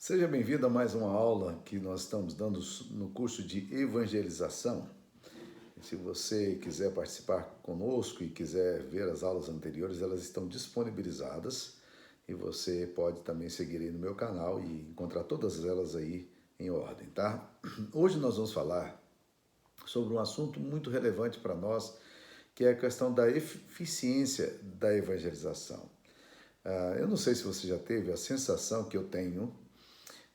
Seja bem-vindo a mais uma aula que nós estamos dando no curso de evangelização. Se você quiser participar conosco e quiser ver as aulas anteriores, elas estão disponibilizadas e você pode também seguir aí no meu canal e encontrar todas elas aí em ordem, tá? Hoje nós vamos falar sobre um assunto muito relevante para nós, que é a questão da eficiência da evangelização. Eu não sei se você já teve a sensação que eu tenho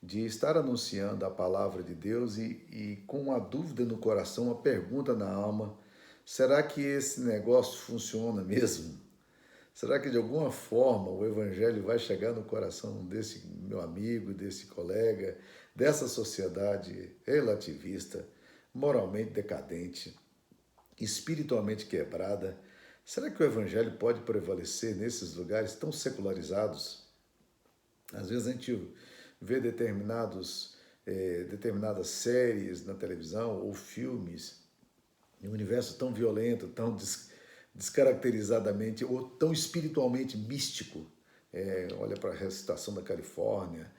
de estar anunciando a palavra de Deus e com uma dúvida no coração, uma pergunta na alma: será que esse negócio funciona mesmo? Será que de alguma forma o evangelho vai chegar no coração desse meu amigo, desse colega, dessa sociedade relativista, moralmente decadente, espiritualmente quebrada? Será que o evangelho pode prevalecer nesses lugares tão secularizados? Às vezes a gente vê determinadas séries na televisão ou filmes em um universo tão violento, tão descaracterizadamente ou tão espiritualmente místico. Olha para a situação da Califórnia,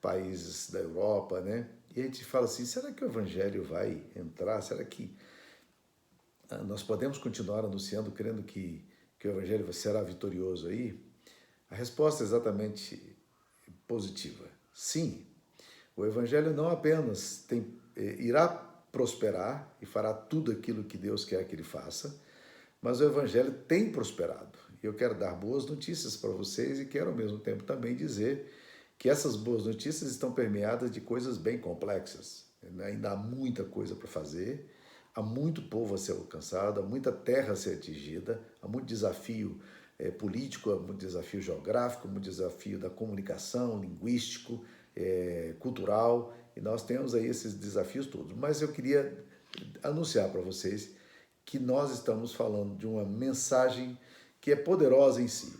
países da Europa, né? E a gente fala assim, será que o evangelho vai entrar? Será que nós podemos continuar anunciando, crendo que o evangelho será vitorioso aí? A resposta é exatamente positiva. Sim, o evangelho não apenas irá prosperar e fará tudo aquilo que Deus quer que ele faça, mas o evangelho tem prosperado. E eu quero dar boas notícias para vocês e quero ao mesmo tempo também dizer que essas boas notícias estão permeadas de coisas bem complexas. Ainda há muita coisa para fazer, há muito povo a ser alcançado, há muita terra a ser atingida, há muito desafio político, há muito desafio geográfico, há muito desafio da comunicação, linguístico, cultural, e nós temos aí esses desafios todos. Mas eu queria anunciar para vocês que nós estamos falando de uma mensagem que é poderosa em si.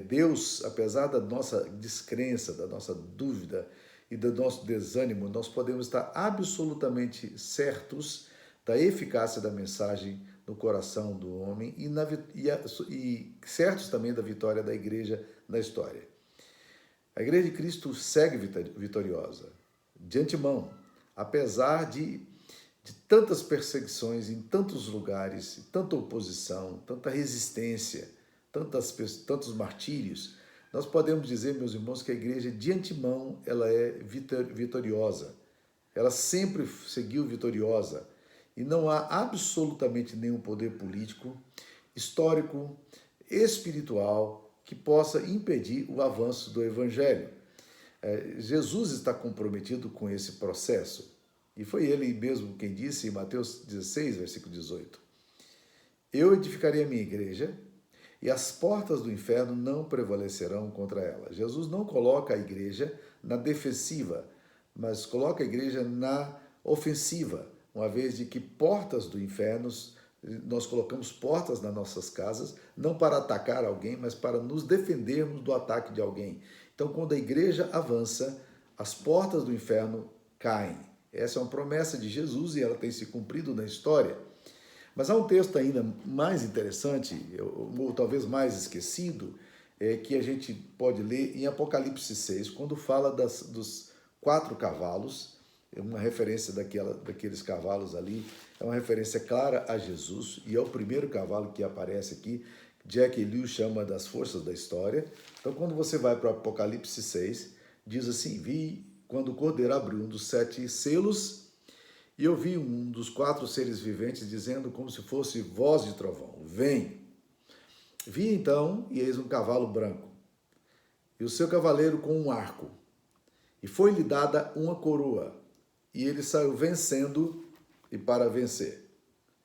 Deus, apesar da nossa descrença, da nossa dúvida e do nosso desânimo, nós podemos estar absolutamente certos da eficácia da mensagem no coração do homem e certos também da vitória da igreja na história. A igreja de Cristo segue vitoriosa, de antemão, apesar de tantas perseguições em tantos lugares, tanta oposição, tanta resistência, tantos martírios. Nós podemos dizer, meus irmãos, que a igreja de antemão ela é vitoriosa. Ela sempre seguiu vitoriosa e não há absolutamente nenhum poder político, histórico, espiritual que possa impedir o avanço do evangelho. Jesus está comprometido com esse processo. E foi ele mesmo quem disse em Mateus 16, versículo 18: eu edificarei a minha igreja e as portas do inferno não prevalecerão contra ela. Jesus não coloca a igreja na defensiva, mas coloca a igreja na ofensiva, uma vez de que portas do inferno, nós colocamos portas nas nossas casas, não para atacar alguém, mas para nos defendermos do ataque de alguém. Então, quando a igreja avança, as portas do inferno caem. Essa é uma promessa de Jesus e ela tem se cumprido na história. Mas há um texto ainda mais interessante, ou talvez mais esquecido, que a gente pode ler em Apocalipse 6, quando fala dos 4 cavalos, é uma referência daqueles cavalos ali, é uma referência clara a Jesus, e é o primeiro cavalo que aparece aqui. Jack Liu chama das forças da história. Então, quando você vai para o Apocalipse 6, diz assim: vi quando o Cordeiro abriu um dos 7 selos, e eu vi um dos 4 seres viventes dizendo como se fosse voz de trovão: vem. Vi então, e eis um cavalo branco, e o seu cavaleiro com um arco, e foi-lhe dada uma coroa, e ele saiu vencendo e para vencer.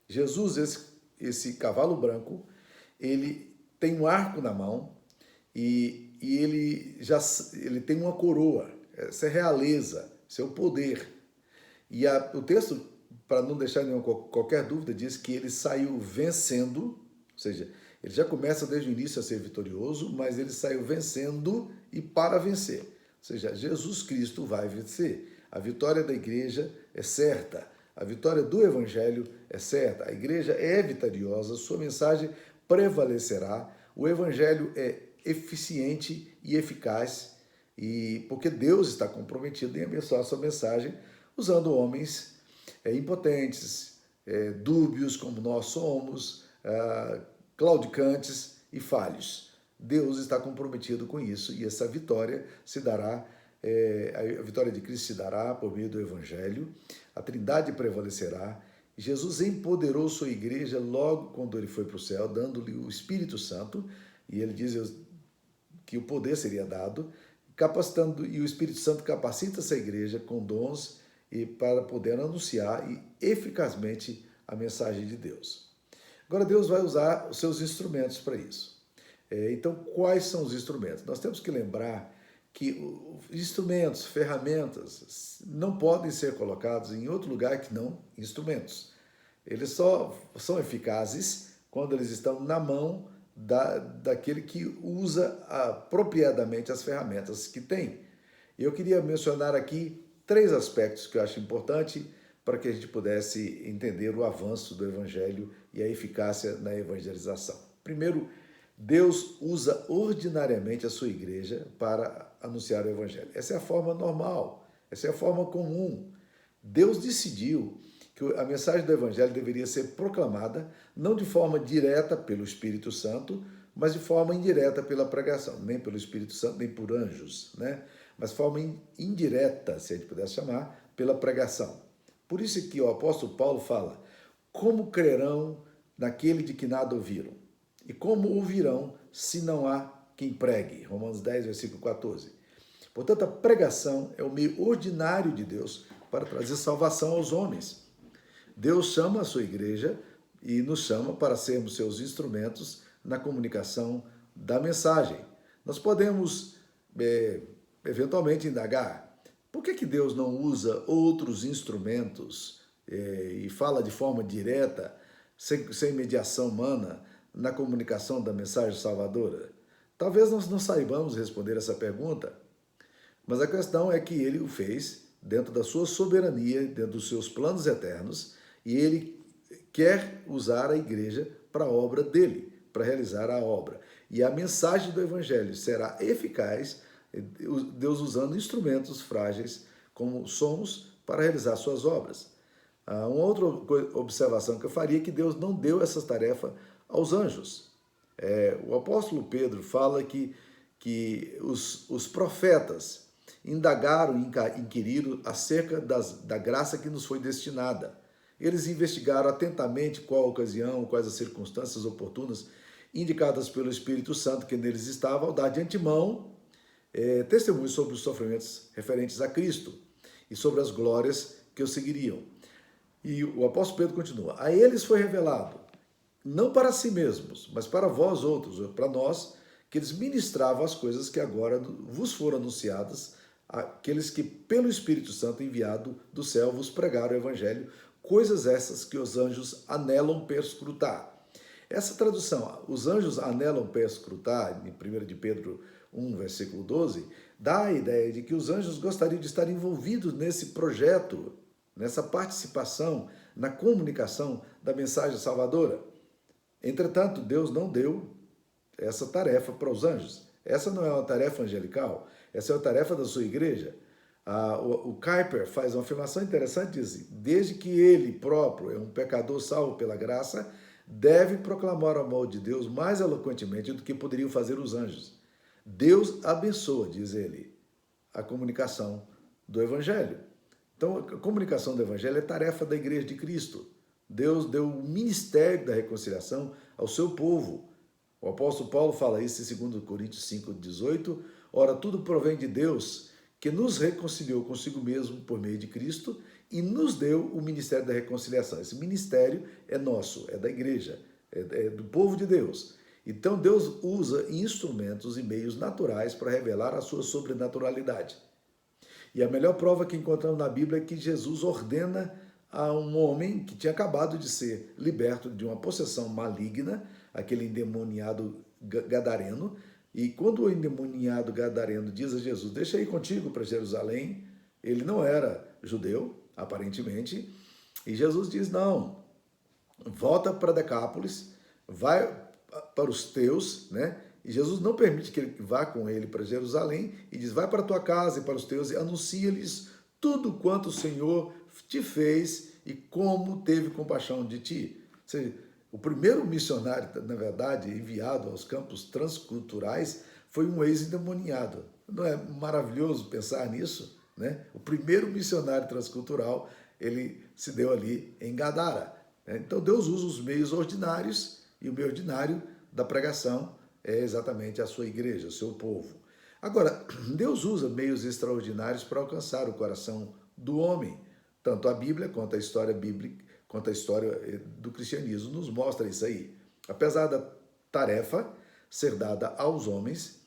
Jesus, esse cavalo branco, ele tem um arco na mão e ele tem uma coroa. Essa é realeza, esse é o poder. E o texto, para não deixar qualquer dúvida, diz que ele saiu vencendo, ou seja, ele já começa desde o início a ser vitorioso, mas ele saiu vencendo e para vencer. Ou seja, Jesus Cristo vai vencer. A vitória da igreja é certa. A vitória do evangelho é certa. A igreja é vitoriosa, sua mensagem prevalecerá. O evangelho é eficiente e eficaz. E porque Deus está comprometido em abençoar a sua mensagem usando homens impotentes, dúbios como nós somos, claudicantes e falhos. Deus está comprometido com isso e essa vitória se dará, a vitória de Cristo se dará por meio do Evangelho, a Trindade prevalecerá. Jesus empoderou sua igreja logo quando ele foi para o céu, dando-lhe o Espírito Santo, e ele diz que o poder seria dado, capacitando, e o Espírito Santo capacita essa igreja com dons e para poder anunciar eficazmente a mensagem de Deus. Agora Deus vai usar os seus instrumentos para isso. Então, quais são os instrumentos? Nós temos que lembrar que instrumentos, ferramentas, não podem ser colocados em outro lugar que não instrumentos. Eles só são eficazes quando eles estão na mão daquele que usa apropriadamente as ferramentas que tem. Eu queria mencionar aqui 3 aspectos que eu acho importante para que a gente pudesse entender o avanço do Evangelho e a eficácia na evangelização. Primeiro, Deus usa ordinariamente a sua igreja para anunciar o Evangelho. Essa é a forma normal, essa é a forma comum. Deus decidiu que a mensagem do Evangelho deveria ser proclamada não de forma direta pelo Espírito Santo, mas de forma indireta pela pregação, nem pelo Espírito Santo, nem por anjos, né? Mas de forma indireta, se a gente pudesse chamar, pela pregação. Por isso que o apóstolo Paulo fala: como crerão naquele de que nada ouviram? E como ouvirão se não há quem pregue? Romanos 10, versículo 14. Portanto, a pregação é o meio ordinário de Deus para trazer salvação aos homens. Deus chama a sua igreja e nos chama para sermos seus instrumentos na comunicação da mensagem. Nós podemos, eventualmente, indagar: por que Deus não usa outros instrumentos e fala de forma direta, sem mediação humana, na comunicação da mensagem salvadora? Talvez nós não saibamos responder essa pergunta, mas a questão é que ele o fez dentro da sua soberania, dentro dos seus planos eternos, e ele quer usar a igreja para a obra dele, para realizar a obra. E a mensagem do Evangelho será eficaz, Deus usando instrumentos frágeis como somos para realizar suas obras. Uma outra observação que eu faria é que Deus não deu essa tarefa aos anjos. O apóstolo Pedro fala que os profetas indagaram e inquiriram acerca da graça que nos foi destinada. Eles investigaram atentamente qual a ocasião, quais as circunstâncias oportunas indicadas pelo Espírito Santo que neles estava, ao dar de antemão testemunhos sobre os sofrimentos referentes a Cristo e sobre as glórias que o seguiriam. E o apóstolo Pedro continua: a eles foi revelado, não para si mesmos, mas para vós outros, para nós, que eles ministravam as coisas que agora vos foram anunciadas, aqueles que pelo Espírito Santo enviado do céu vos pregaram o Evangelho, coisas essas que os anjos anelam perscrutar. Essa tradução, os anjos anelam perscrutar, em 1 de Pedro 1, versículo 12, dá a ideia de que os anjos gostariam de estar envolvidos nesse projeto, nessa participação, na comunicação da mensagem salvadora. Entretanto, Deus não deu essa tarefa para os anjos. Essa não é uma tarefa angelical, essa é uma tarefa da sua igreja. O Kuyper faz uma afirmação interessante, diz: desde que ele próprio é um pecador salvo pela graça, deve proclamar o amor de Deus mais eloquentemente do que poderiam fazer os anjos. Deus abençoa, diz ele, a comunicação do Evangelho. Então, a comunicação do Evangelho é tarefa da Igreja de Cristo. Deus deu o ministério da reconciliação ao seu povo. O apóstolo Paulo fala isso em 2 Coríntios 5,18. Ora, tudo provém de Deus, que nos reconciliou consigo mesmo por meio de Cristo e nos deu o ministério da reconciliação. Esse ministério é nosso, é da igreja, é do povo de Deus. Então, Deus usa instrumentos e meios naturais para revelar a sua sobrenaturalidade. E a melhor prova que encontramos na Bíblia é que Jesus ordena a um homem que tinha acabado de ser liberto de uma possessão maligna, aquele endemoniado gadareno, e quando o endemoniado gadareno diz a Jesus: deixa eu ir contigo para Jerusalém, ele não era judeu, aparentemente, e Jesus diz: não, volta para Decápolis, vai para os teus, né, E Jesus não permite que ele vá com ele para Jerusalém e diz, vai para a tua casa e para os teus e anuncia-lhes tudo quanto o Senhor te fez e como teve compaixão de ti. Ou seja, o primeiro missionário, na verdade, enviado aos campos transculturais foi um ex-endemoniado. Não é maravilhoso pensar nisso? Né? O primeiro missionário transcultural, ele se deu ali em Gadara. Né? Então Deus usa os meios ordinários e o meio ordinário da pregação é exatamente a sua igreja, o seu povo. Agora, Deus usa meios extraordinários para alcançar o coração do homem. Tanto a Bíblia quanto a história bíblica, quanto a história do cristianismo nos mostra isso aí. Apesar da tarefa ser dada aos homens,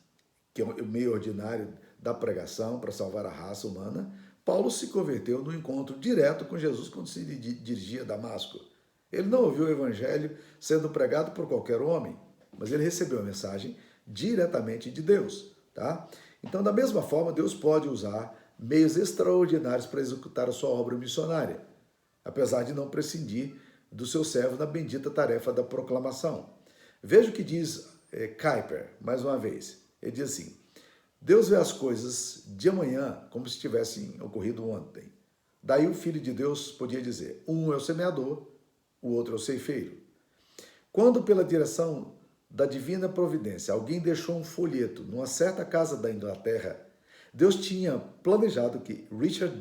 que é o meio ordinário da pregação para salvar a raça humana, Paulo se converteu no encontro direto com Jesus quando se dirigia a Damasco. Ele não ouviu o evangelho sendo pregado por qualquer homem, mas ele recebeu a mensagem diretamente de Deus. Tá? Então, da mesma forma, Deus pode usar meios extraordinários para executar a sua obra missionária, apesar de não prescindir do seu servo na bendita tarefa da proclamação. Veja o que diz Kuyper, mais uma vez. Ele diz assim, Deus vê as coisas de amanhã como se tivessem ocorrido ontem. Daí o Filho de Deus podia dizer, um é o semeador, o outro é o ceifeiro. Quando, pela direção da divina providência, alguém deixou um folheto numa certa casa da Inglaterra, Deus tinha planejado que Richard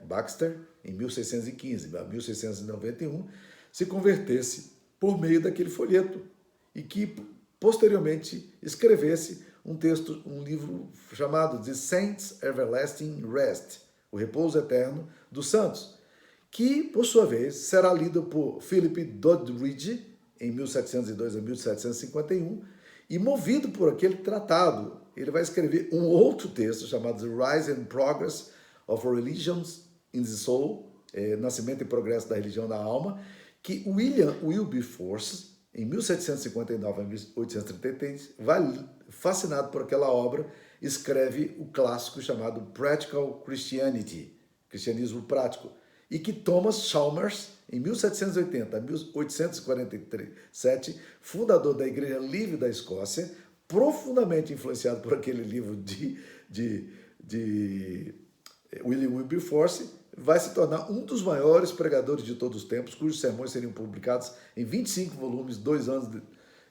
Baxter, em 1615 a 1691, se convertesse por meio daquele folheto e que, posteriormente, escrevesse um texto, um livro chamado The Saints' Everlasting Rest, o repouso eterno dos santos, que, por sua vez, será lido por Philip Doddridge, em 1702 a 1751, e movido por aquele tratado, ele vai escrever um outro texto chamado The Rise and Progress of Religions in the Soul, Nascimento e Progresso da Religião na Alma, que William Wilberforce, em 1759 a 1833, fascinado por aquela obra, escreve o clássico chamado Practical Christianity, Cristianismo Prático, e que Thomas Chalmers, em 1780 a 1847, fundador da Igreja Livre da Escócia, profundamente influenciado por aquele livro de William Wilberforce, vai se tornar um dos maiores pregadores de todos os tempos, cujos sermões seriam publicados em 25 volumes, 2 anos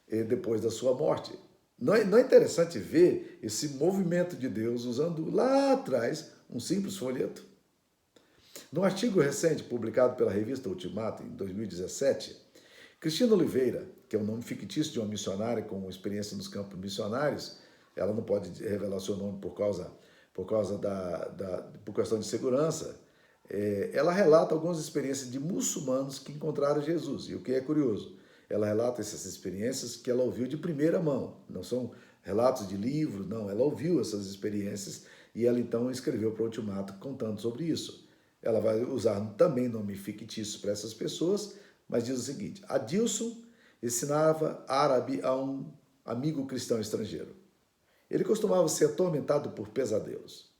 depois da sua morte. Não é interessante ver esse movimento de Deus usando lá atrás um simples folheto? Num artigo recente publicado pela revista Ultimato, em 2017, Cristina Oliveira, que é o nome fictício de uma missionária com experiência nos campos missionários, ela não pode revelar seu nome por questão de segurança, ela relata algumas experiências de muçulmanos que encontraram Jesus. E o que é curioso, ela relata essas experiências que ela ouviu de primeira mão. Não são relatos de livro, não. Ela ouviu essas experiências e ela então escreveu para o Ultimato contando sobre isso. Ela vai usar também nome fictício para essas pessoas, mas diz o seguinte, Adilson ensinava árabe a um amigo cristão estrangeiro. Ele costumava ser atormentado por pesadelos.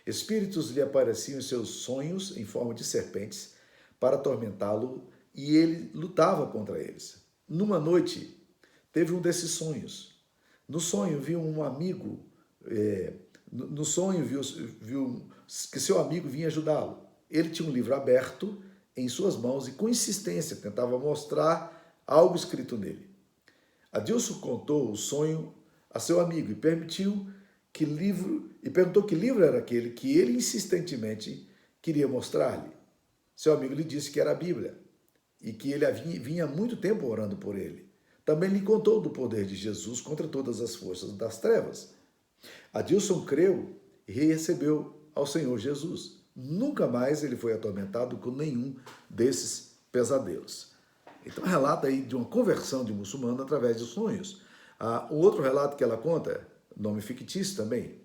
Espíritos lhe apareciam em seus sonhos em forma de serpentes para atormentá-lo e ele lutava contra eles. Numa noite, teve um desses sonhos. No sonho, viu um amigo, no sonho viu que seu amigo vinha ajudá-lo. Ele tinha um livro aberto em suas mãos e, com insistência, tentava mostrar algo escrito nele. Adilson contou o sonho a seu amigo e perguntou que livro era aquele que ele insistentemente queria mostrar-lhe. Seu amigo lhe disse que era a Bíblia e que ele vinha há muito tempo orando por ele. Também lhe contou do poder de Jesus contra todas as forças das trevas. Adilson creu e recebeu ao Senhor Jesus. Nunca mais ele foi atormentado com nenhum desses pesadelos. Então relata aí de uma conversão de muçulmano através de sonhos. O outro relato que ela conta, nome fictício também,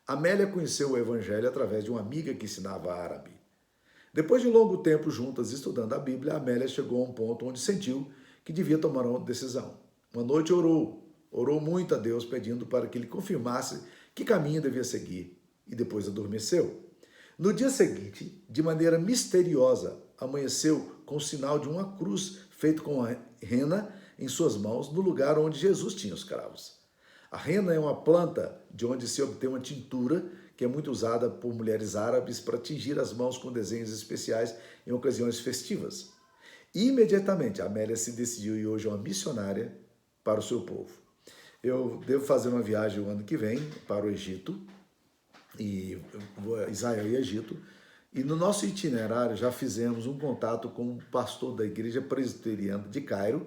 Amélia conheceu o evangelho através de uma amiga que ensinava árabe. Depois de um longo tempo juntas estudando a Bíblia, Amélia chegou a um ponto onde sentiu que devia tomar uma decisão. Uma noite orou muito a Deus pedindo para que ele confirmasse que caminho devia seguir e depois adormeceu. No dia seguinte, de maneira misteriosa, amanheceu com o sinal de uma cruz feito com a rena em suas mãos no lugar onde Jesus tinha os cravos. A rena é uma planta de onde se obtém uma tintura que é muito usada por mulheres árabes para tingir as mãos com desenhos especiais em ocasiões festivas. Imediatamente, a Amélia se decidiu e hoje é uma missionária para o seu povo. Eu devo fazer uma viagem o ano que vem para o Egito, Israel e Egito, e no nosso itinerário já fizemos um contato com um pastor da igreja presbiteriana de Cairo,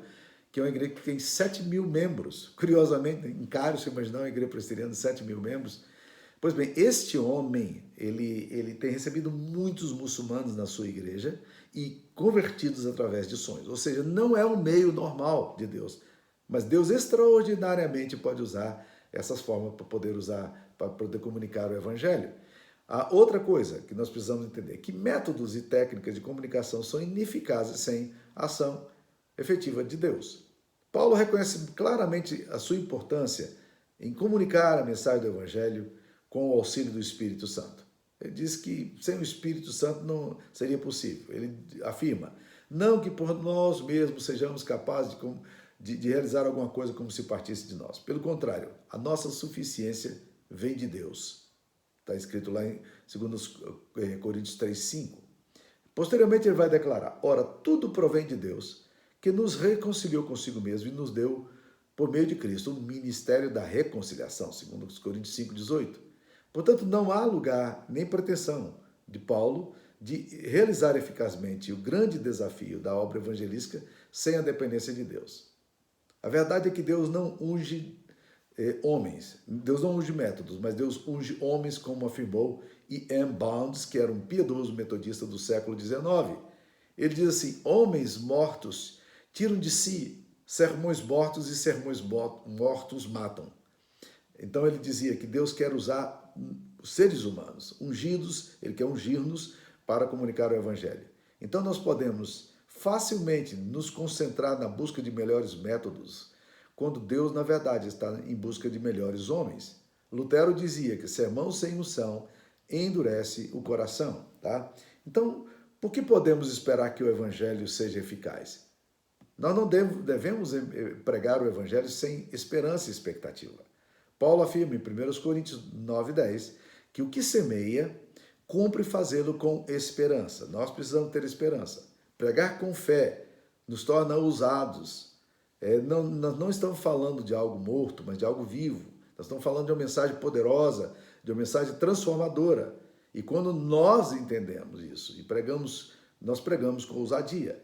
que é uma igreja que tem 7 mil membros. Curiosamente, em Cairo, você imaginar uma igreja presbiteriana de 7 mil membros. Pois bem, este homem, ele tem recebido muitos muçulmanos na sua igreja e convertidos através de sonhos. Ou seja, não é um meio normal de Deus, mas Deus extraordinariamente pode usar essas formas para poder usar, para poder comunicar o evangelho. A outra coisa que nós precisamos entender é que métodos e técnicas de comunicação são ineficazes sem a ação efetiva de Deus. Paulo reconhece claramente a sua importância em comunicar a mensagem do evangelho com o auxílio do Espírito Santo. Ele diz que sem o Espírito Santo não seria possível. Ele afirma, não que por nós mesmos sejamos capazes de realizar alguma coisa como se partisse de nós. Pelo contrário, a nossa suficiência vem de Deus. Está escrito lá em 2 Coríntios 3:5. Posteriormente ele vai declarar, ora, tudo provém de Deus, que nos reconciliou consigo mesmo e nos deu, por meio de Cristo, o ministério da reconciliação, 2 Coríntios 5:18. Portanto, não há lugar nem pretensão de Paulo de realizar eficazmente o grande desafio da obra evangelística sem a dependência de Deus. A verdade é que Deus não unge homens, Deus não unge métodos, mas Deus unge homens, como afirmou E.M. Bounds, que era um piedoso metodista do século XIX. Ele diz assim, homens mortos tiram de si sermões mortos e sermões mortos matam. Então ele dizia que Deus quer usar os seres humanos, ungidos, ele quer ungir-nos para comunicar o evangelho. Então nós podemos facilmente nos concentrar na busca de melhores métodos, quando Deus, na verdade, está em busca de melhores homens. Lutero dizia que sermão sem unção endurece o coração, tá? Então, por que podemos esperar que o evangelho seja eficaz? Nós não devemos pregar o evangelho sem esperança e expectativa. Paulo afirma em 1 Coríntios 9:10 que o que semeia, cumpre fazê-lo com esperança. Nós precisamos ter esperança. Pregar com fé nos torna ousados. Nós não estamos falando de algo morto, mas de algo vivo. Nós estamos falando de uma mensagem poderosa, de uma mensagem transformadora. E quando nós entendemos isso e nós pregamos com ousadia.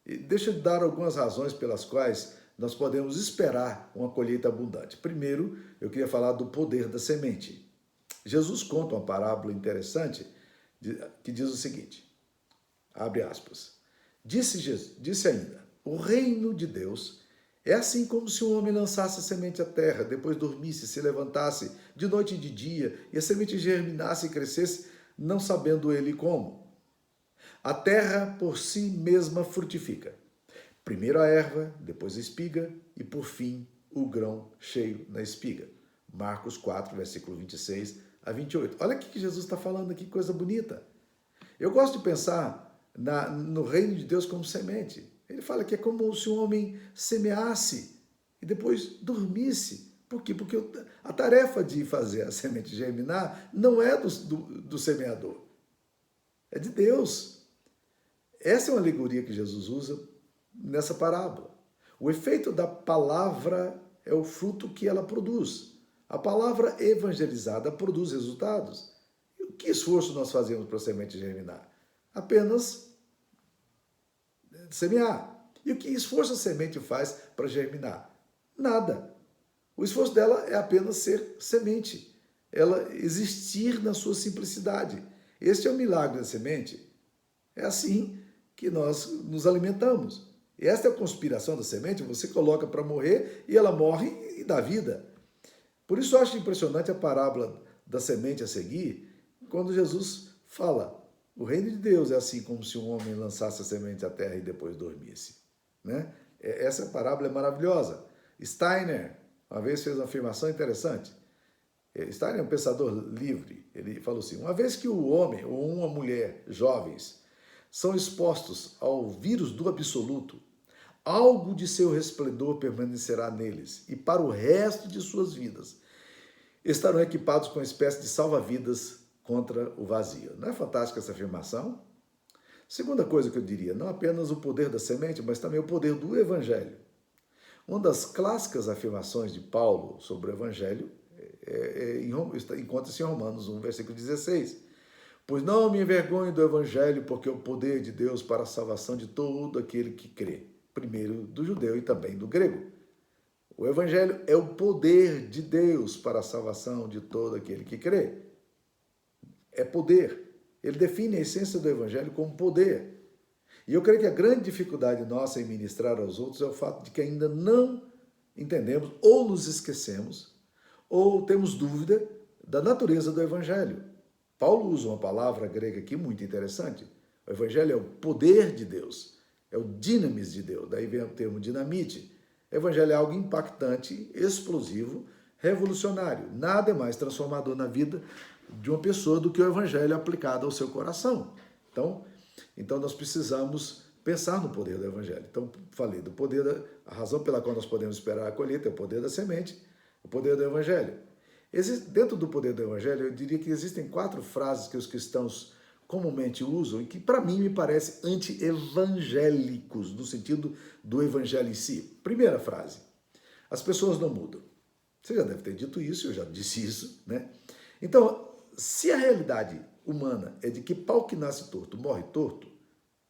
E deixa eu dar algumas razões pelas quais nós podemos esperar uma colheita abundante. Primeiro, eu queria falar do poder da semente. Jesus conta uma parábola interessante que diz o seguinte, abre aspas, disse ainda, o reino de Deus é assim como se um homem lançasse a semente à terra, depois dormisse, se levantasse de noite e de dia, e a semente germinasse e crescesse, não sabendo ele como. A terra por si mesma frutifica. Primeiro a erva, depois a espiga e, por fim, o grão cheio na espiga. Marcos 4, versículo 26 a 28. Olha o que Jesus está falando aqui, coisa bonita. Eu gosto de pensar no reino de Deus como semente. Ele fala que é como se um homem semeasse e depois dormisse. Por quê? Porque a tarefa de fazer a semente germinar não é do semeador, é de Deus. Essa é uma alegoria que Jesus usa nessa parábola. O efeito da palavra é o fruto que ela produz. A palavra evangelizada produz resultados. E que esforço nós fazemos para a semente germinar? Apenas semear. E o que esforço a semente faz para germinar? Nada. O esforço dela é apenas ser semente. Ela existir na sua simplicidade. Este é o milagre da semente. É assim que nós nos alimentamos. E esta é a conspiração da semente, você coloca para morrer e ela morre e dá vida. Por isso eu acho impressionante a parábola da semente a seguir, quando Jesus fala, o reino de Deus é assim como se um homem lançasse a semente à terra e depois dormisse. Né? Essa parábola é maravilhosa. Steiner, uma vez fez uma afirmação interessante. Steiner é um pensador livre. Ele falou assim, uma vez que o homem ou uma mulher jovens são expostos ao vírus do absoluto, algo de seu resplendor permanecerá neles, e para o resto de suas vidas estarão equipados com uma espécie de salva-vidas contra o vazio. Não é fantástica essa afirmação? Segunda coisa que eu diria, não apenas o poder da semente, mas também o poder do evangelho. Uma das clássicas afirmações de Paulo sobre o evangelho encontra-se em Romanos 1, versículo 16. Pois não me envergonho do evangelho, porque é o poder de Deus para a salvação de todo aquele que crê. Primeiro do judeu e também do grego. O evangelho é o poder de Deus para a salvação de todo aquele que crê. É poder. Ele define a essência do evangelho como poder. E eu creio que a grande dificuldade nossa em ministrar aos outros é o fato de que ainda não entendemos, ou nos esquecemos, ou temos dúvida da natureza do evangelho. Paulo usa uma palavra grega aqui muito interessante. O evangelho é o poder de Deus, é o dinamis de Deus, daí vem o termo dinamite. O evangelho é algo impactante, explosivo, revolucionário. Nada é mais transformador na vida de uma pessoa do que o evangelho aplicado ao seu coração. Então nós precisamos pensar no poder do evangelho. Então, falei do poder, a razão pela qual nós podemos esperar a colheita é o poder da semente, o poder do evangelho. Dentro do poder do evangelho, eu diria que existem 4 frases que os cristãos comumente usam e que, para mim, me parecem anti-evangélicos, no sentido do evangelho em si. Primeira frase, as pessoas não mudam. Você já deve ter dito isso, eu já disse isso, né? Então, se a realidade humana é de que pau que nasce torto morre torto,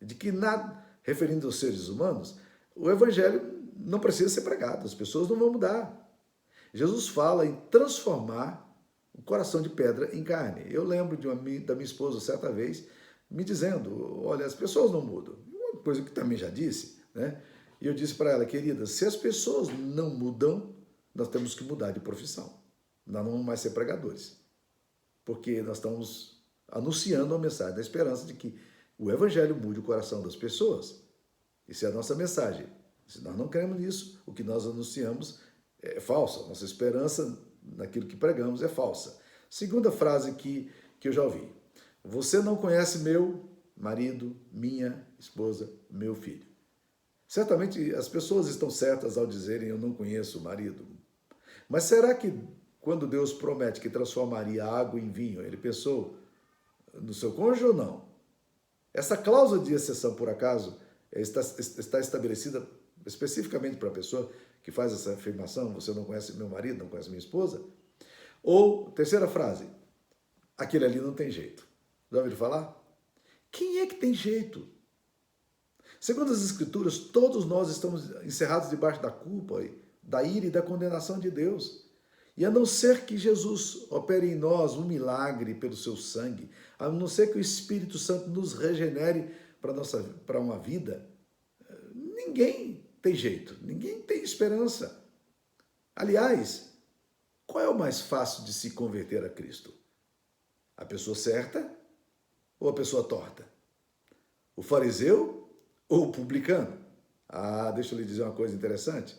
de que nada, referindo aos seres humanos, o evangelho não precisa ser pregado, as pessoas não vão mudar. Jesus fala em transformar o coração de pedra em carne. Eu lembro da minha esposa, certa vez, me dizendo, olha, as pessoas não mudam. Uma coisa que também já disse, né? E eu disse para ela, querida, se as pessoas não mudam, nós temos que mudar de profissão. Nós não vamos mais ser pregadores. Porque nós estamos anunciando a mensagem da esperança de que o evangelho mude o coração das pessoas. Isso é a nossa mensagem. Se nós não cremos nisso, o que nós anunciamos é falsa. Nossa esperança naquilo que pregamos é falsa. Segunda frase que eu já ouvi. Você não conhece meu marido, minha esposa, meu filho. Certamente as pessoas estão certas ao dizerem eu não conheço o marido. Mas será que quando Deus promete que transformaria água em vinho, ele pensou no seu cônjuge ou não? Essa cláusula de exceção, por acaso, está estabelecida especificamente para a pessoa que faz essa afirmação, você não conhece meu marido, não conhece minha esposa? Ou, terceira frase, aquele ali não tem jeito. Já ouviram falar? Quem é que tem jeito? Segundo as Escrituras, todos nós estamos encerrados debaixo da culpa, da ira e da condenação de Deus. E a não ser que Jesus opere em nós um milagre pelo seu sangue, a não ser que o Espírito Santo nos regenere para uma vida, ninguém tem jeito, ninguém tem esperança. Aliás, qual é o mais fácil de se converter a Cristo? A pessoa certa ou a pessoa torta? O fariseu ou o publicano? Deixa eu lhe dizer uma coisa interessante.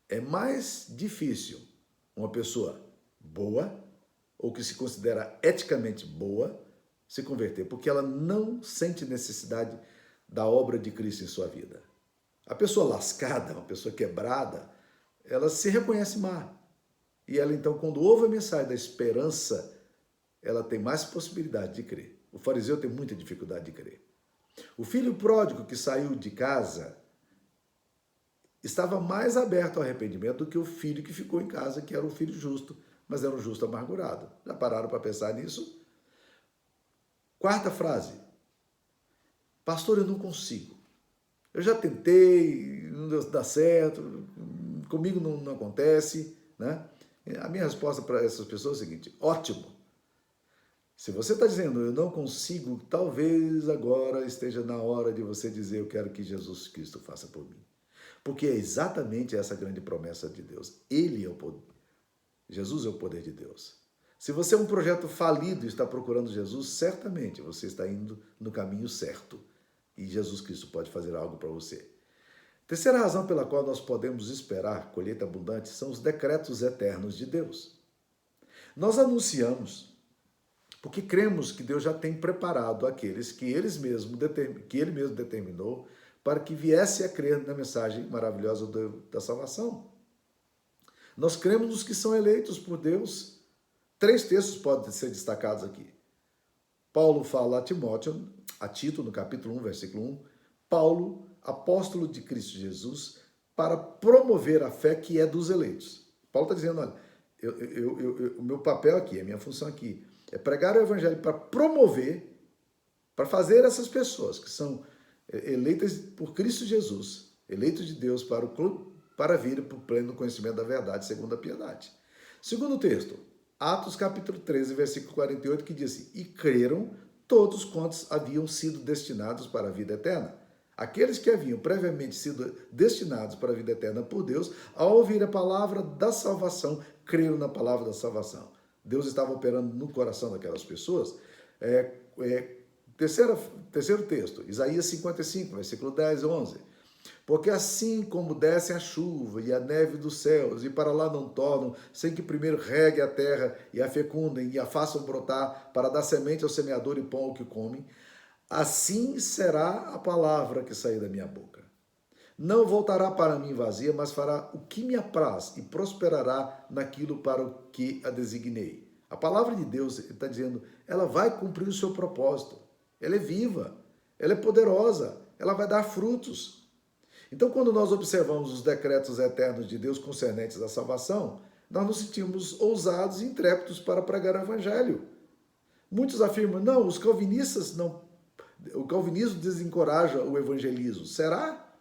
É mais difícil uma pessoa boa, ou que se considera eticamente boa, se converter, porque ela não sente necessidade da obra de Cristo em sua vida. A pessoa lascada, uma pessoa quebrada, ela se reconhece má. E ela, então, quando ouve a mensagem da esperança, ela tem mais possibilidade de crer. O fariseu tem muita dificuldade de crer. O filho pródigo que saiu de casa estava mais aberto ao arrependimento do que o filho que ficou em casa, que era um filho justo, mas era um justo amargurado. Já pararam para pensar nisso? Quarta frase. Pastor, eu não consigo. Eu já tentei, não dá certo, comigo não acontece, né? A minha resposta para essas pessoas é a seguinte, ótimo. Se você está dizendo, eu não consigo, talvez agora esteja na hora de você dizer, eu quero que Jesus Cristo faça por mim. Porque é exatamente essa grande promessa de Deus. Ele é o poder. Jesus é o poder de Deus. Se você é um projeto falido e está procurando Jesus, certamente você está indo no caminho certo. E Jesus Cristo pode fazer algo para você. Terceira razão pela qual nós podemos esperar colheita abundante são os decretos eternos de Deus. Nós anunciamos, porque cremos que Deus já tem preparado aqueles que Ele mesmo determinou para que viesse a crer na mensagem maravilhosa da salvação. Nós cremos nos que são eleitos por Deus. 3 textos podem ser destacados aqui. Paulo fala a Tito, no capítulo 1, versículo 1, Paulo, apóstolo de Cristo Jesus, para promover a fé que é dos eleitos. Paulo está dizendo, olha, o meu papel aqui, a minha função aqui, é pregar o evangelho para promover, para fazer essas pessoas que são eleitas por Cristo Jesus, eleitos de Deus para vir para o pleno conhecimento da verdade, segundo a piedade. Segundo texto, Atos capítulo 13, versículo 48, que diz assim, e creram todos quantos haviam sido destinados para a vida eterna. Aqueles que haviam previamente sido destinados para a vida eterna por Deus, ao ouvir a palavra da salvação, creram na palavra da salvação. Deus estava operando no coração daquelas pessoas. Terceiro texto, Isaías 55, versículo 10 e 11. Porque assim como descem a chuva e a neve dos céus, e para lá não tornam, sem que primeiro regue a terra e a fecundem e a façam brotar, para dar semente ao semeador e pão ao que come, assim será a palavra que sair da minha boca. Não voltará para mim vazia, mas fará o que me apraz e prosperará naquilo para o que a designei. A palavra de Deus, ele está dizendo, ela vai cumprir o seu propósito. Ela é viva, ela é poderosa, ela vai dar frutos. Então, quando nós observamos os decretos eternos de Deus concernentes à salvação, nós nos sentimos ousados e intrépidos para pregar o evangelho. Muitos afirmam, não, os calvinistas não. O calvinismo desencoraja o evangelismo. Será?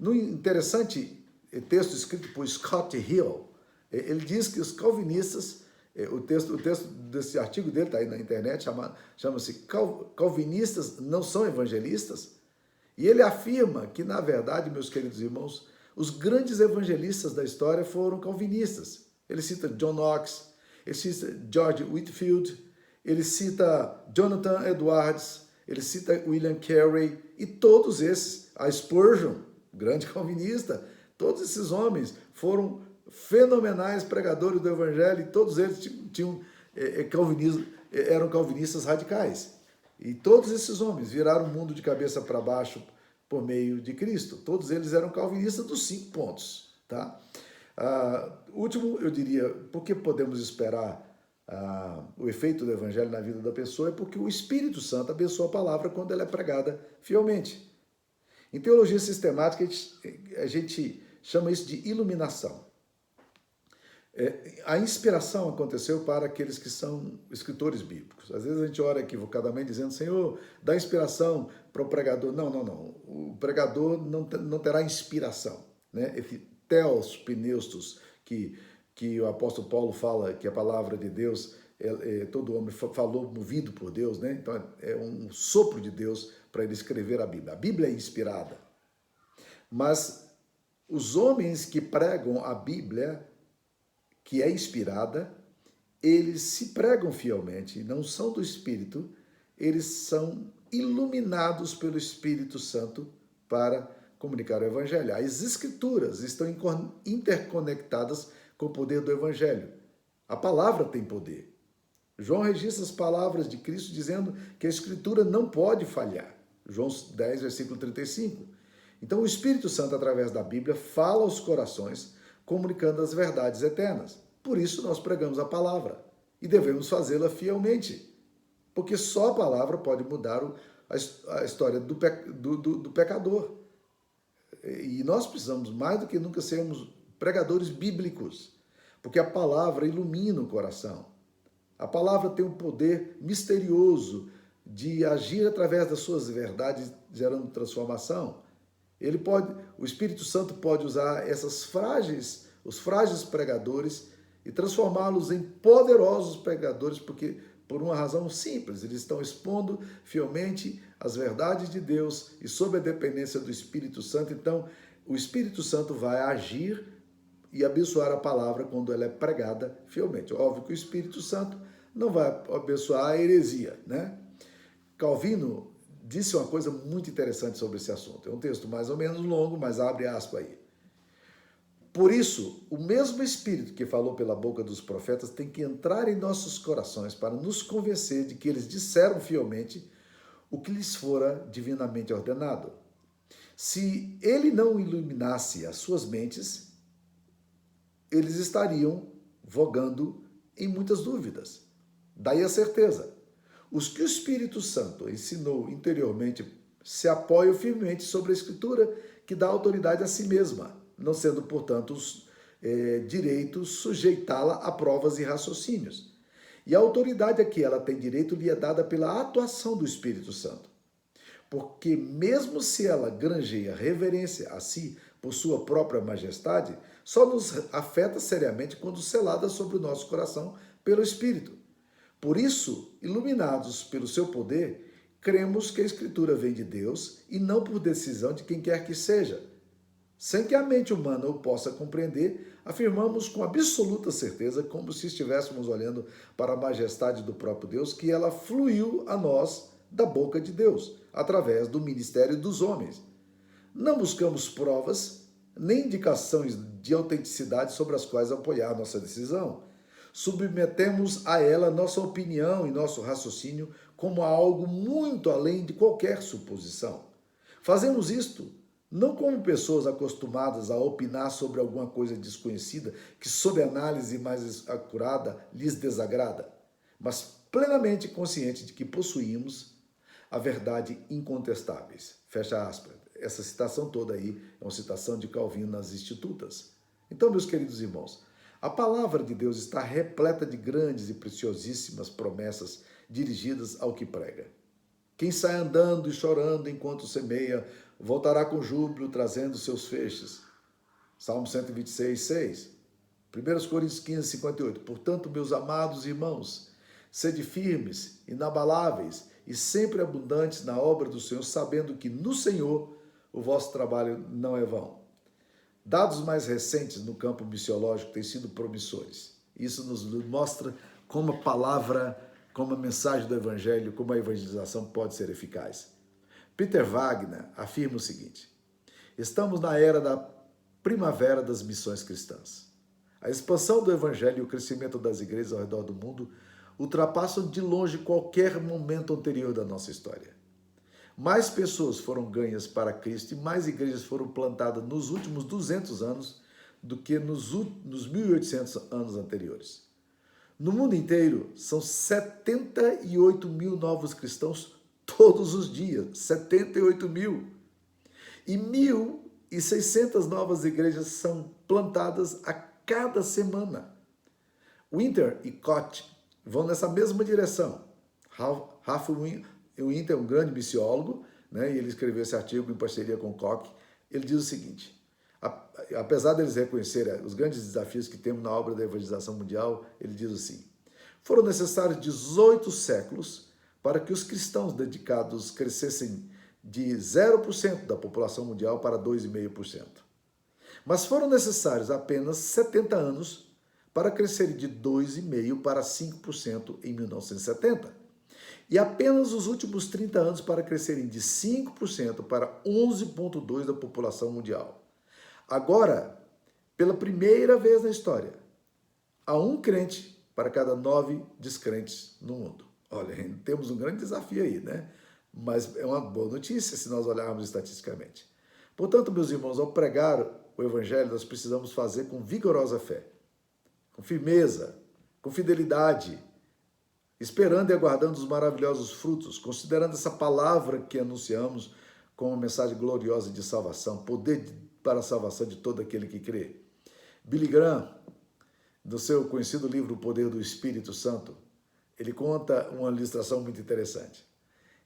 No interessante texto escrito por Scott Hill, ele diz que os calvinistas, o texto desse artigo dele está aí na internet, chama-se Calvinistas não são evangelistas, e ele afirma que, na verdade, meus queridos irmãos, os grandes evangelistas da história foram calvinistas. Ele cita John Knox, ele cita George Whitefield, ele cita Jonathan Edwards, ele cita William Carey, e todos esses, a Spurgeon, grande calvinista, todos esses homens foram fenomenais pregadores do evangelho, e todos eles eram calvinistas radicais. E todos esses homens viraram o mundo de cabeça para baixo por meio de Cristo. Todos eles eram calvinistas dos 5 pontos. Tá? Último, eu diria, por que podemos esperar o efeito do evangelho na vida da pessoa? É porque o Espírito Santo abençoa a palavra quando ela é pregada fielmente. Em teologia sistemática, a gente chama isso de iluminação. A inspiração aconteceu para aqueles que são escritores bíblicos. Às vezes a gente ora equivocadamente dizendo, Senhor, dá inspiração para o pregador. Não. O pregador não terá inspiração. Né? Esse theos pneustos, que o apóstolo Paulo fala que a palavra de Deus, todo homem falou movido por Deus, né? Então é um sopro de Deus para ele escrever a Bíblia. A Bíblia é inspirada. Mas os homens que pregam a Bíblia, que é inspirada, eles se pregam fielmente, não são do Espírito, eles são iluminados pelo Espírito Santo para comunicar o Evangelho. As Escrituras estão interconectadas com o poder do Evangelho. A palavra tem poder. João registra as palavras de Cristo dizendo que a Escritura não pode falhar. João 10, versículo 35. Então o Espírito Santo, através da Bíblia, fala aos corações, comunicando as verdades eternas. Por isso nós pregamos a palavra e devemos fazê-la fielmente, porque só a palavra pode mudar a história do pecador. E nós precisamos, mais do que nunca, sermos pregadores bíblicos, porque a palavra ilumina o coração. A palavra tem um poder misterioso de agir através das suas verdades, gerando transformação. O Espírito Santo pode usar os frágeis pregadores e transformá-los em poderosos pregadores, porque por uma razão simples, eles estão expondo fielmente as verdades de Deus e sob a dependência do Espírito Santo. Então, o Espírito Santo vai agir e abençoar a palavra quando ela é pregada fielmente. Óbvio que o Espírito Santo não vai abençoar a heresia, né? Calvino disse uma coisa muito interessante sobre esse assunto. É um texto mais ou menos longo, mas abre aspas aí. Por isso, o mesmo Espírito que falou pela boca dos profetas tem que entrar em nossos corações para nos convencer de que eles disseram fielmente o que lhes fora divinamente ordenado. Se ele não iluminasse as suas mentes, eles estariam vogando em muitas dúvidas. Daí a certeza. Os que o Espírito Santo ensinou interiormente se apoiam firmemente sobre a Escritura, que dá autoridade a si mesma, não sendo, portanto, direito sujeitá-la a provas e raciocínios. E a autoridade a que ela tem direito lhe é dada pela atuação do Espírito Santo. Porque mesmo se ela granjeia reverência a si por sua própria majestade, só nos afeta seriamente quando selada sobre o nosso coração pelo Espírito. Por isso, iluminados pelo seu poder, cremos que a Escritura vem de Deus e não por decisão de quem quer que seja. Sem que a mente humana o possa compreender, afirmamos com absoluta certeza, como se estivéssemos olhando para a majestade do próprio Deus, que ela fluiu a nós da boca de Deus, através do ministério dos homens. Não buscamos provas, nem indicações de autenticidade sobre as quais apoiar nossa decisão. Submetemos a ela nossa opinião e nosso raciocínio como algo muito além de qualquer suposição. Fazemos isto não como pessoas acostumadas a opinar sobre alguma coisa desconhecida que, sob análise mais acurada, lhes desagrada, mas plenamente consciente de que possuímos a verdade incontestáveis. Fecha aspas. Essa citação toda aí é uma citação de Calvino nas Institutas. Então, meus queridos irmãos, a palavra de Deus está repleta de grandes e preciosíssimas promessas dirigidas ao que prega. Quem sai andando e chorando enquanto semeia, voltará com júbilo, trazendo seus feixes. Salmo 126, 6. 1 Coríntios 15, 58. Portanto, meus amados irmãos, sede firmes, inabaláveis e sempre abundantes na obra do Senhor, sabendo que no Senhor o vosso trabalho não é vão. Dados mais recentes no campo missiológico têm sido promissores. Isso nos mostra como a palavra, como a mensagem do Evangelho, como a evangelização pode ser eficaz. Peter Wagner afirma o seguinte: estamos na era da primavera das missões cristãs. A expansão do Evangelho e o crescimento das igrejas ao redor do mundo ultrapassam de longe qualquer momento anterior da nossa história. Mais pessoas foram ganhas para Cristo e mais igrejas foram plantadas nos últimos 200 anos do que nos 1.800 anos anteriores. No mundo inteiro, são 78 mil novos cristãos todos os dias. 78 mil. E 1.600 novas igrejas são plantadas a cada semana. Winter e Koch vão nessa mesma direção. Ralph Winter é um grande missiólogo, né, e ele escreveu esse artigo em parceria com Koch. Ele diz o seguinte: apesar deles reconhecerem os grandes desafios que temos na obra da evangelização mundial, ele diz assim: foram necessários 18 séculos para que os cristãos dedicados crescessem de 0% da população mundial para 2,5%. Mas foram necessários apenas 70 anos para crescerem de 2,5% para 5% em 1970. E apenas os últimos 30 anos para crescerem de 5% para 11,2% da população mundial. Agora, pela primeira vez na história, há um crente para cada 9 descrentes no mundo. Olha, temos um grande desafio aí, né? Mas é uma boa notícia se nós olharmos estatisticamente. Portanto, meus irmãos, ao pregar o Evangelho, nós precisamos fazer com vigorosa fé, com firmeza, com fidelidade, esperando e aguardando os maravilhosos frutos, considerando essa palavra que anunciamos como uma mensagem gloriosa de salvação, poder para a salvação de todo aquele que crê. Billy Graham, no seu conhecido livro O Poder do Espírito Santo, ele conta uma ilustração muito interessante.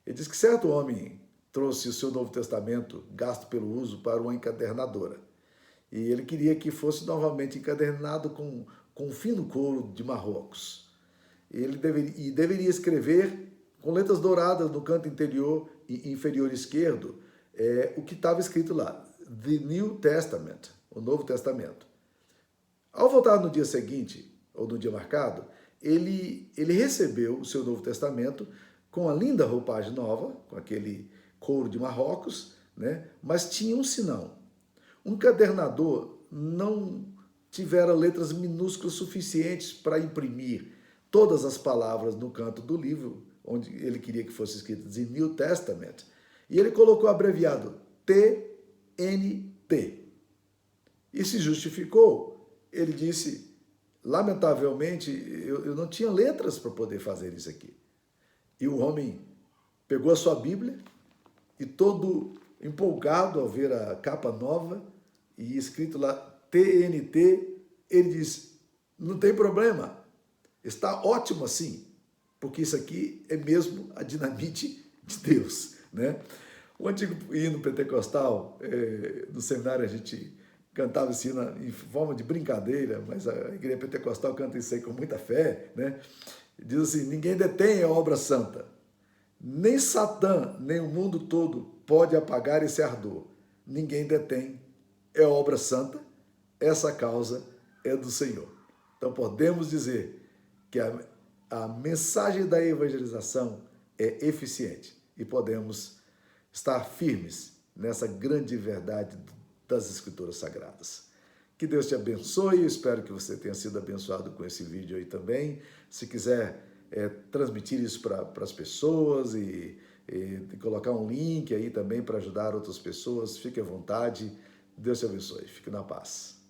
Ele diz que certo homem trouxe o seu Novo Testamento, gasto pelo uso, para uma encadernadora. E ele queria que fosse novamente encadernado com um fino couro de Marrocos. Ele deveria escrever com letras douradas no canto interior e inferior esquerdo o que estava escrito lá, The New Testament, o Novo Testamento. Ao voltar no dia seguinte, ou no dia marcado, ele recebeu o seu Novo Testamento com a linda roupagem nova, com aquele couro de Marrocos, né? Mas tinha um sinal. Um encadernador não tivera letras minúsculas suficientes para imprimir todas as palavras no canto do livro, onde ele queria que fosse escrito The New Testament, e ele colocou abreviado TNT. E se justificou. Ele disse, lamentavelmente, eu não tinha letras para poder fazer isso aqui. E o homem pegou a sua Bíblia e todo empolgado ao ver a capa nova e escrito lá TNT, ele disse, não tem problema, está ótimo assim, porque isso aqui é mesmo a dinamite de Deus, né? O antigo hino pentecostal, no seminário a gente cantava esse hino em forma de brincadeira, mas a igreja pentecostal canta isso aí com muita fé, né? Diz assim, ninguém detém a obra santa, nem Satã, nem o mundo todo pode apagar esse ardor. Ninguém detém, é obra santa, essa causa é do Senhor. Então podemos dizer que a mensagem da evangelização é eficiente e podemos estar firmes nessa grande verdade das Escrituras Sagradas. Que Deus te abençoe, eu espero que você tenha sido abençoado com esse vídeo aí também. Se quiser transmitir isso para as pessoas e colocar um link aí também para ajudar outras pessoas, fique à vontade. Deus te abençoe, fique na paz.